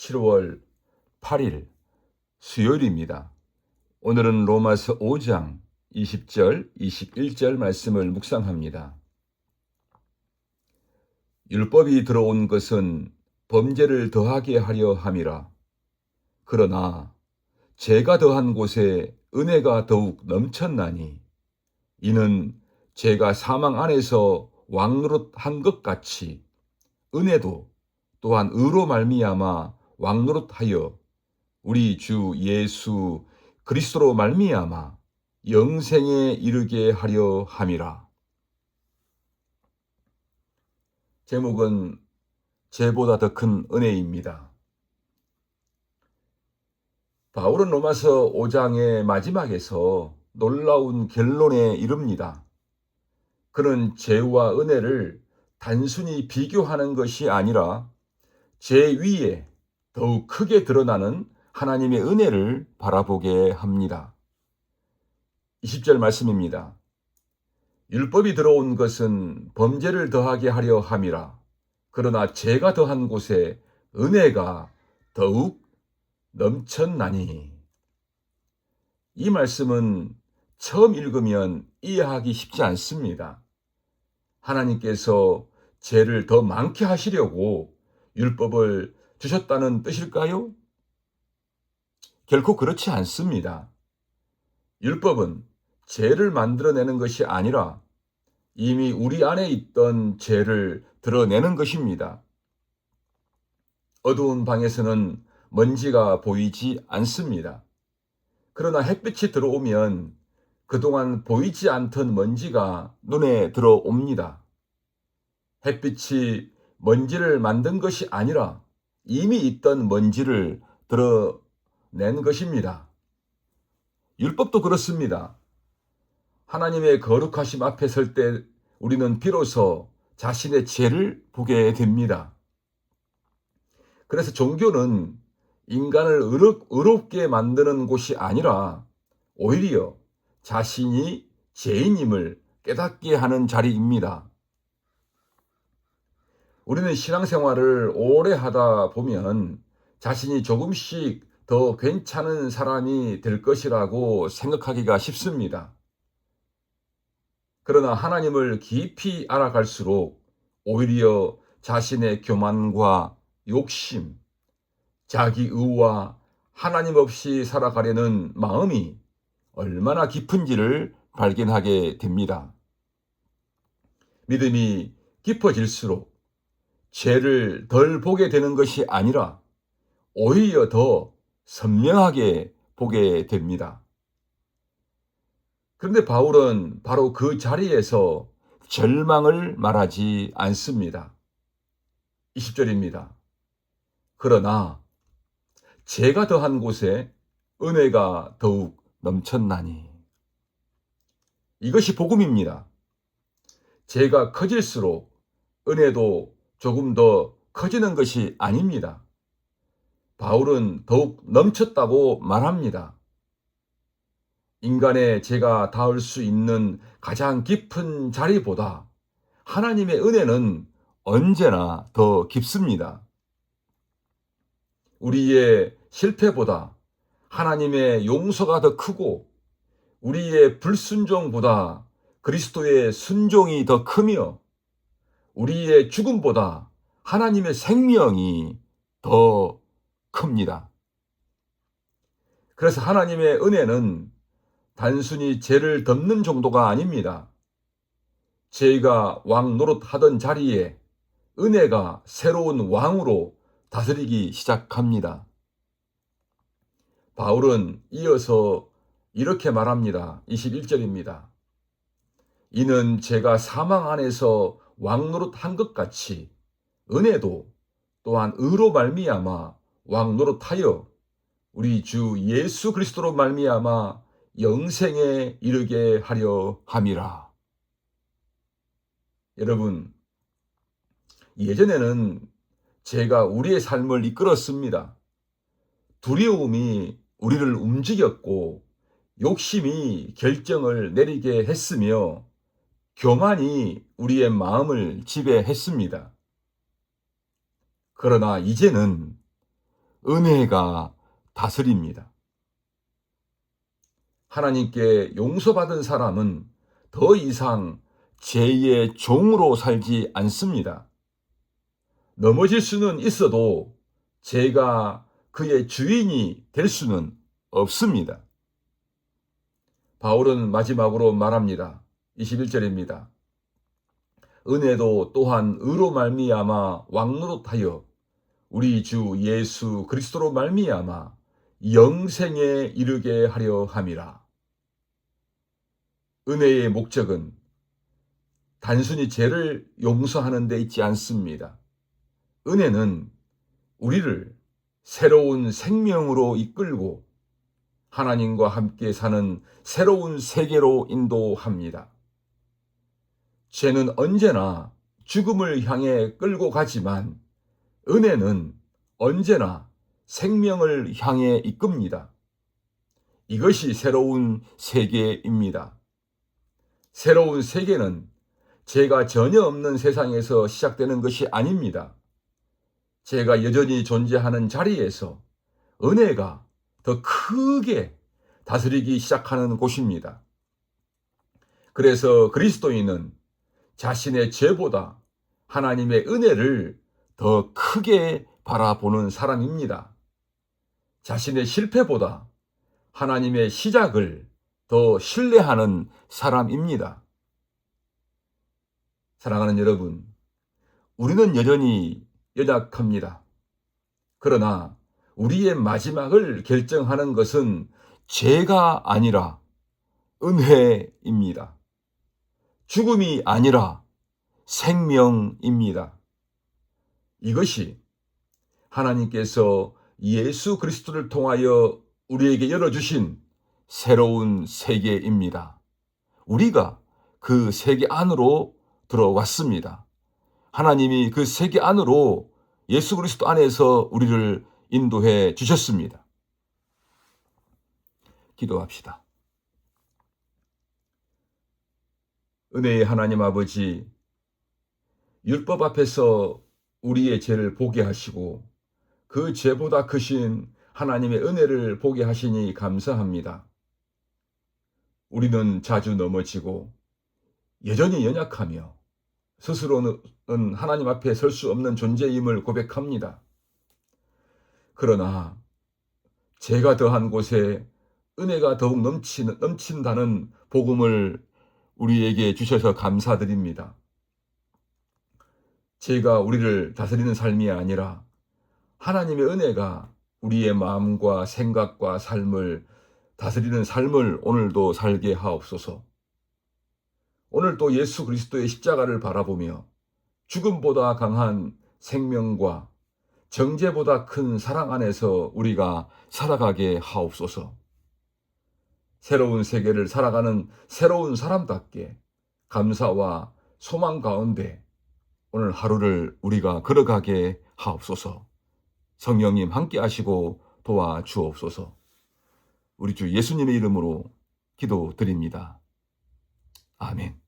7월 8일 수요일입니다. 오늘은 로마서 5장 20절, 21절 말씀을 묵상합니다. 율법이 들어온 것은 범죄를 더하게 하려 함이라. 그러나 죄가 더한 곳에 은혜가 더욱 넘쳤나니 이는 죄가 사망 안에서 왕노릇한 것 같이 은혜도 또한 의로 말미암아 왕노릇하여 우리 주 예수 그리스도로 말미암아 영생에 이르게 하려 함이라. 제목은 죄보다 더 큰 은혜입니다. 바울은 로마서 5장의 마지막에서 놀라운 결론에 이릅니다. 그는 죄와 은혜를 단순히 비교하는 것이 아니라 죄 위에 더욱 크게 드러나는 하나님의 은혜를 바라보게 합니다. 20절 말씀입니다. 율법이 들어온 것은 범죄를 더하게 하려 함이라. 그러나 죄가 더한 곳에 은혜가 더욱 넘쳤나니. 이 말씀은 처음 읽으면 이해하기 쉽지 않습니다. 하나님께서 죄를 더 많게 하시려고 율법을 주셨다는 뜻일까요? 결코 그렇지 않습니다. 율법은 죄를 만들어내는 것이 아니라 이미 우리 안에 있던 죄를 드러내는 것입니다. 어두운 방에서는 먼지가 보이지 않습니다. 그러나 햇빛이 들어오면 그동안 보이지 않던 먼지가 눈에 들어옵니다. 햇빛이 먼지를 만든 것이 아니라 이미 있던 먼지를 드러낸 것입니다. 율법도 그렇습니다. 하나님의 거룩하심 앞에 설 때 우리는 비로소 자신의 죄를 보게 됩니다. 그래서 종교는 인간을 의롭게 만드는 곳이 아니라 오히려 자신이 죄인임을 깨닫게 하는 자리입니다. 우리는 신앙생활을 오래 하다 보면 자신이 조금씩 더 괜찮은 사람이 될 것이라고 생각하기가 쉽습니다. 그러나 하나님을 깊이 알아갈수록 오히려 자신의 교만과 욕심, 자기의와 하나님 없이 살아가려는 마음이 얼마나 깊은지를 발견하게 됩니다. 믿음이 깊어질수록 죄를 덜 보게 되는 것이 아니라 오히려 더 선명하게 보게 됩니다. 그런데 바울은 바로 그 자리에서 절망을 말하지 않습니다. 20절입니다. 그러나 죄가 더한 곳에 은혜가 더욱 넘쳤나니. 이것이 복음입니다. 죄가 커질수록 은혜도 조금 더 커지는 것이 아닙니다. 바울은 더욱 넘쳤다고 말합니다. 인간의 죄가 닿을 수 있는 가장 깊은 자리보다 하나님의 은혜는 언제나 더 깊습니다. 우리의 실패보다 하나님의 용서가 더 크고 우리의 불순종보다 그리스도의 순종이 더 크며 우리의 죽음보다 하나님의 생명이 더 큽니다. 그래서 하나님의 은혜는 단순히 죄를 덮는 정도가 아닙니다. 죄가 왕 노릇하던 자리에 은혜가 새로운 왕으로 다스리기 시작합니다. 바울은 이어서 이렇게 말합니다. 21절입니다. 이는 죄가 사망 안에서 왕 노릇한 것 같이 은혜도 또한 의로 말미암아 왕 노릇하여 우리 주 예수 그리스도로 말미암아 영생에 이르게 하려 함이라. 여러분, 예전에는 죄가 우리의 삶을 이끌었습니다. 두려움이 우리를 움직였고 욕심이 결정을 내리게 했으며 교만이 우리의 마음을 지배했습니다. 그러나 이제는 은혜가 다스립니다. 하나님께 용서받은 사람은 더 이상 죄의 종으로 살지 않습니다. 넘어질 수는 있어도 죄가 그의 주인이 될 수는 없습니다. 바울은 마지막으로 말합니다. 21절입니다. 은혜도 또한 의로 말미암아 왕노릇하여 우리 주 예수 그리스도로 말미암아 영생에 이르게 하려 함이라. 은혜의 목적은 단순히 죄를 용서하는 데 있지 않습니다. 은혜는 우리를 새로운 생명으로 이끌고 하나님과 함께 사는 새로운 세계로 인도합니다. 죄는 언제나 죽음을 향해 끌고 가지만 은혜는 언제나 생명을 향해 이끕니다. 이것이 새로운 세계입니다. 새로운 세계는 죄가 전혀 없는 세상에서 시작되는 것이 아닙니다. 죄가 여전히 존재하는 자리에서 은혜가 더 크게 다스리기 시작하는 곳입니다. 그래서 그리스도인은 자신의 죄보다 하나님의 은혜를 더 크게 바라보는 사람입니다. 자신의 실패보다 하나님의 시작을 더 신뢰하는 사람입니다. 사랑하는 여러분, 우리는 여전히 연약합니다. 그러나 우리의 마지막을 결정하는 것은 죄가 아니라 은혜입니다. 죽음이 아니라 생명입니다. 이것이 하나님께서 예수 그리스도를 통하여 우리에게 열어주신 새로운 세계입니다. 우리가 그 세계 안으로 들어왔습니다. 하나님이 그 세계 안으로 예수 그리스도 안에서 우리를 인도해 주셨습니다. 기도합시다. 은혜의 하나님 아버지, 율법 앞에서 우리의 죄를 보게 하시고 그 죄보다 크신 하나님의 은혜를 보게 하시니 감사합니다. 우리는 자주 넘어지고 여전히 연약하며 스스로는 하나님 앞에 설 수 없는 존재임을 고백합니다. 그러나 죄가 더한 곳에 은혜가 더욱 넘친다는 복음을 우리에게 주셔서 감사드립니다. 죄가 우리를 다스리는 삶이 아니라 하나님의 은혜가 우리의 마음과 생각과 삶을 다스리는 삶을 오늘도 살게 하옵소서. 오늘도 예수 그리스도의 십자가를 바라보며 죽음보다 강한 생명과 정죄보다 큰 사랑 안에서 우리가 살아가게 하옵소서. 새로운 세계를 살아가는 새로운 사람답게 감사와 소망 가운데 오늘 하루를 우리가 걸어가게 하옵소서. 성령님 함께 하시고 도와주옵소서. 우리 주 예수님의 이름으로 기도드립니다. 아멘.